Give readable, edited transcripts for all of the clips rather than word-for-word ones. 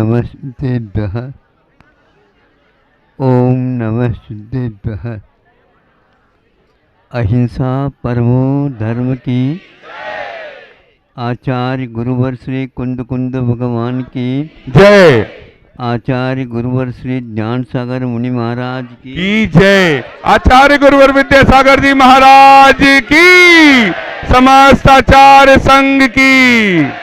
नमस्तेभ्यः। ओम नमस्तेभ्यः। अहिंसा परमो धर्म की। आचार्य गुरुवर श्री कुंद कुंद भगवान की जय। आचार्य गुरुवर श्री ज्ञान सागर मुनि महाराज की जय। आचार्य गुरुवर विद्यासागर जी महाराज की, समस्त आचार्य संघ की।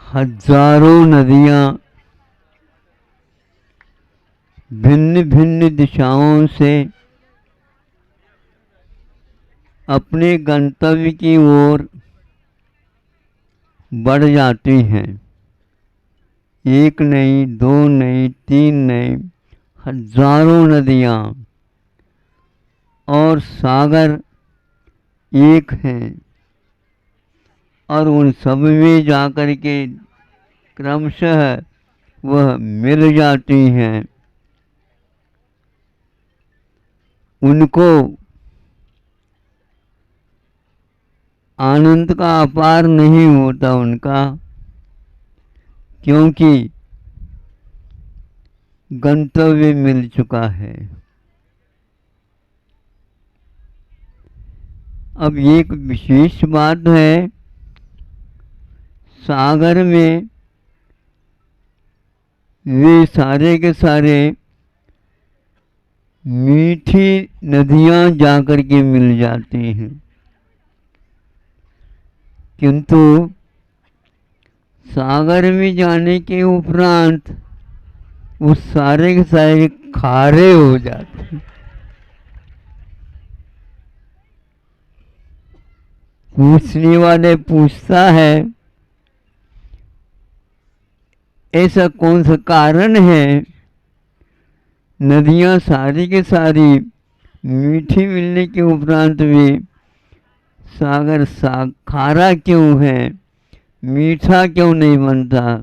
हजारों नदियां भिन्न भिन्न दिशाओं से अपने गंतव्य की ओर बढ़ जाती हैं। एक नहीं, दो नहीं, तीन नहीं, हजारों नदियां और सागर एक हैं और उन सब में जाकर के क्रमशः वह मिल जाती हैं। उनको आनंद का अपार नहीं होता उनका, क्योंकि गंतव्य मिल चुका है। अब एक विशेष बात है, सागर में वे सारे के सारे मीठी नदियां जाकर के मिल जाती हैं, किंतु सागर में जाने के उपरांत वो सारे के सारे खारे हो जाते हैं। पूछने वाले पूछता है, ऐसा कौन सा कारण है नदियां सारी के सारी मीठी मिलने के उपरांत भी सागर खारा क्यों है, मीठा क्यों नहीं बनता?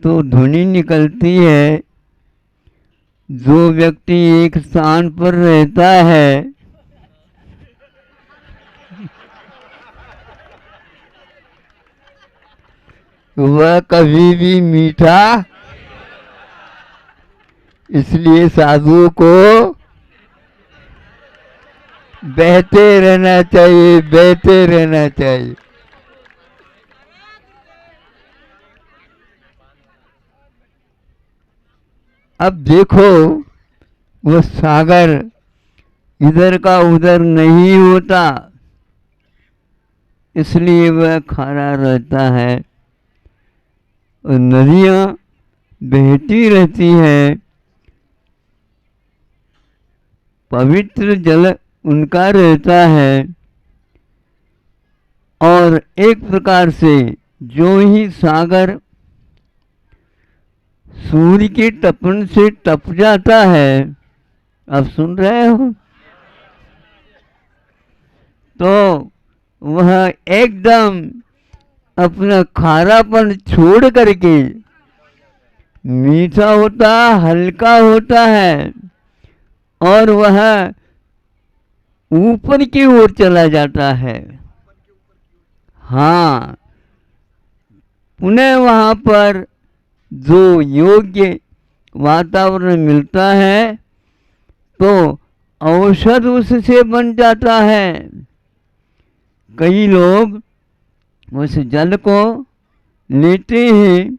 तो ध्वनि निकलती है, जो व्यक्ति एक स्थान पर रहता है वह कभी भी मीठा, इसलिए साधुओं को बहते रहना चाहिए, बहते रहना चाहिए। अब देखो, वो सागर इधर का उधर नहीं होता, इसलिए वह खारा रहता है और नदियां बहती रहती हैं। पवित्र जल उनका रहता है और एक प्रकार से जो ही सागर सूर्य की तपन से तप जाता है, अब सुन रहे हो, तो वह एकदम अपना खारापन छोड़ करके मीठा होता, हल्का होता है और वह ऊपर की ओर चला जाता है। हाँ, पुनः वहां पर जो योग्य वातावरण मिलता है तो औषध उससे बन जाता है। कई लोग उस जल को लेते हैं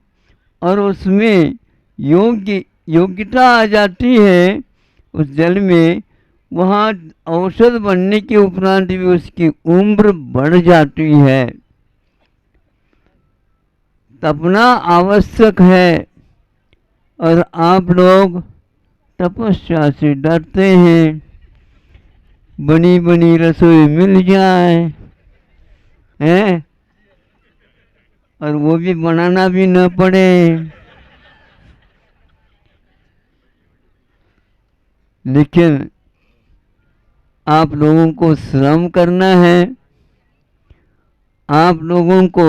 और उसमें योग्यता आ जाती है उस जल में, वहाँ औषध बनने के उपरांत भी उसकी उम्र बढ़ जाती है। तपना आवश्यक है और आप लोग तपस्या से डरते हैं, बनी बनी रसोई मिल जाए हैं और वो भी बनाना भी न पड़े। लेकिन आप लोगों को श्रम करना है, आप लोगों को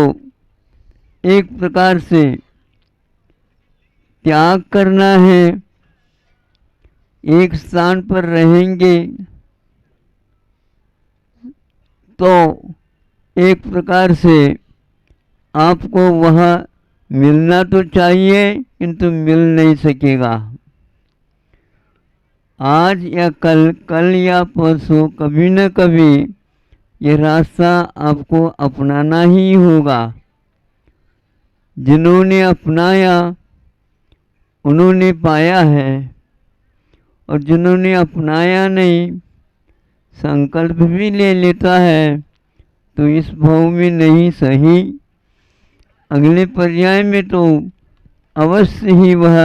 एक प्रकार से त्याग करना है। एक स्थान पर रहेंगे तो एक प्रकार से आपको वह मिलना तो चाहिए किंतु मिल नहीं सकेगा। आज या कल, कल या परसों कभी न कभी ये रास्ता आपको अपनाना ही होगा। जिन्होंने अपनाया उन्होंने पाया है, और जिन्होंने अपनाया नहीं, संकल्प भी ले लेता है तो इस भाव में नहीं सही, अगले पर्याय में तो अवश्य ही वह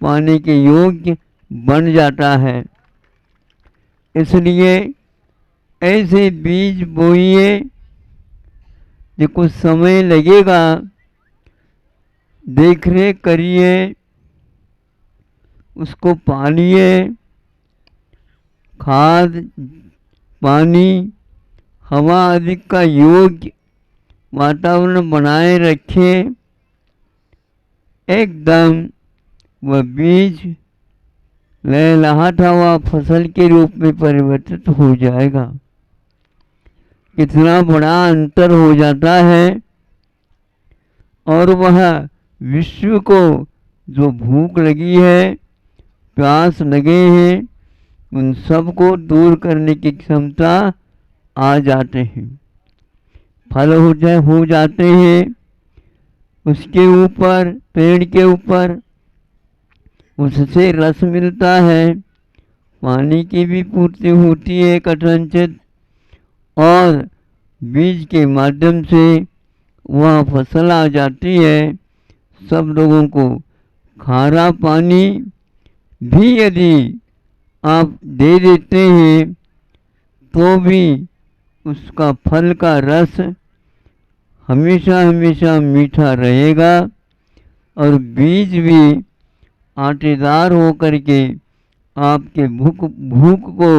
पाने के योग्य बन जाता है। इसलिए ऐसे बीज बोइए, जो कुछ समय लगेगा, देख रेख करिए, उसको पालिए, खाद पानी हवा आदि का योग्य वातावरण बनाए रखें, एकदम वह बीज लहलहाता हुआ फसल के रूप में परिवर्तित हो जाएगा। कितना बड़ा अंतर हो जाता है, और वह विश्व को जो भूख लगी है, प्यास लगे हैं, उन सब को दूर करने की क्षमता आ जाते हैं। फल हो जाते हैं उसके ऊपर, पेड़ के ऊपर, उससे रस मिलता है, पानी की भी पूर्ति होती है कथनचित, और बीज के माध्यम से वह फसल आ जाती है। सब लोगों को खारा पानी भी यदि आप दे देते हैं तो भी उसका फल का रस हमेशा हमेशा मीठा रहेगा, और बीज भी आटेदार होकर के आपके भूख को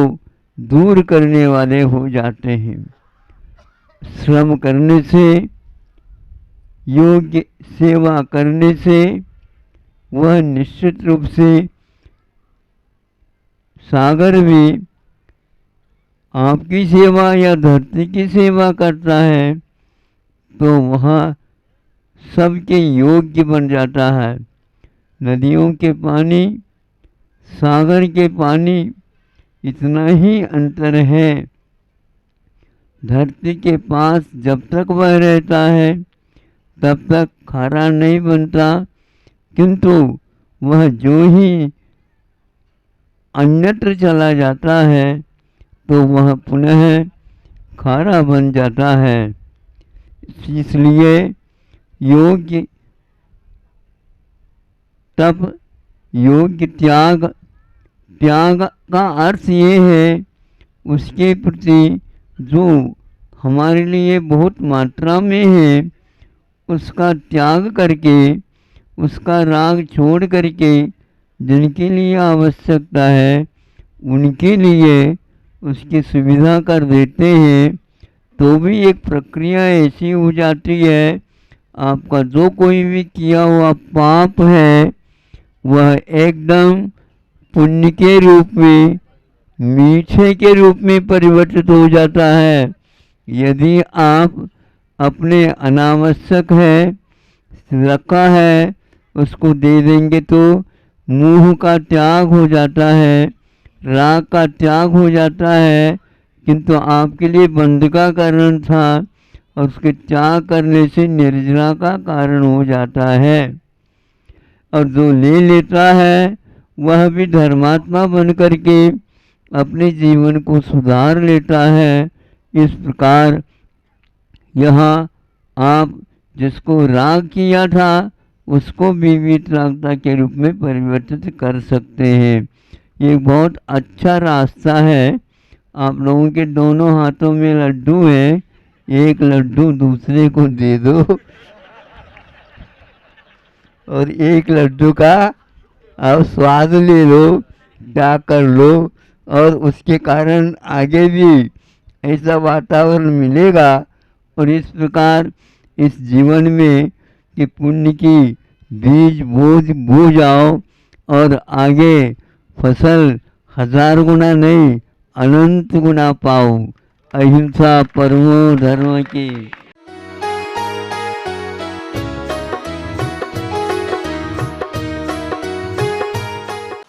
दूर करने वाले हो जाते हैं। श्रम करने से, योग्य सेवा करने से वह निश्चित रूप से सागर भी आपकी सेवा या धरती की सेवा करता है, तो वहाँ सबके योग्य बन जाता है। नदियों के पानी, सागर के पानी, इतना ही अंतर है। धरती के पास जब तक वह रहता है तब तक खारा नहीं बनता, किंतु वह जो ही अन्यत्र चला जाता है तो वह पुनः खारा बन जाता है। इसलिए योग्य तप, योग्य त्याग, त्याग का अर्थ ये है उसके प्रति जो हमारे लिए बहुत मात्रा में है, उसका त्याग करके, उसका राग छोड़ करके जिनके लिए आवश्यकता है उनके लिए उसकी सुविधा कर देते हैं, तो भी एक प्रक्रिया ऐसी हो जाती है, आपका जो कोई भी किया हुआ पाप है वह एकदम पुण्य के रूप में, मीठे के रूप में परिवर्तित हो जाता है। यदि आप अपने अनावश्यक है, रखा है, उसको दे देंगे तो मोह का त्याग हो जाता है, राग का त्याग हो जाता है, किंतु आपके लिए बंध का कारण था, और उसके त्याग करने से निर्जरा का कारण हो जाता है। और जो ले लेता है वह भी धर्मात्मा बन करके अपने जीवन को सुधार लेता है। इस प्रकार यहाँ आप जिसको राग किया था उसको भी वीतरागता के रूप में परिवर्तित कर सकते हैं। ये बहुत अच्छा रास्ता है। आप लोगों के दोनों हाथों में लड्डू है, एक लड्डू दूसरे को दे दो और एक लड्डू का आप स्वाद ले लो, क्या कर लो, और उसके कारण आगे भी ऐसा वातावरण मिलेगा। और इस प्रकार इस जीवन में कि पुण्य की बीज बो जाओ और आगे फसल 1000 गुना नहीं अनंत गुना पाओ। अहिंसा परमो धर्म की।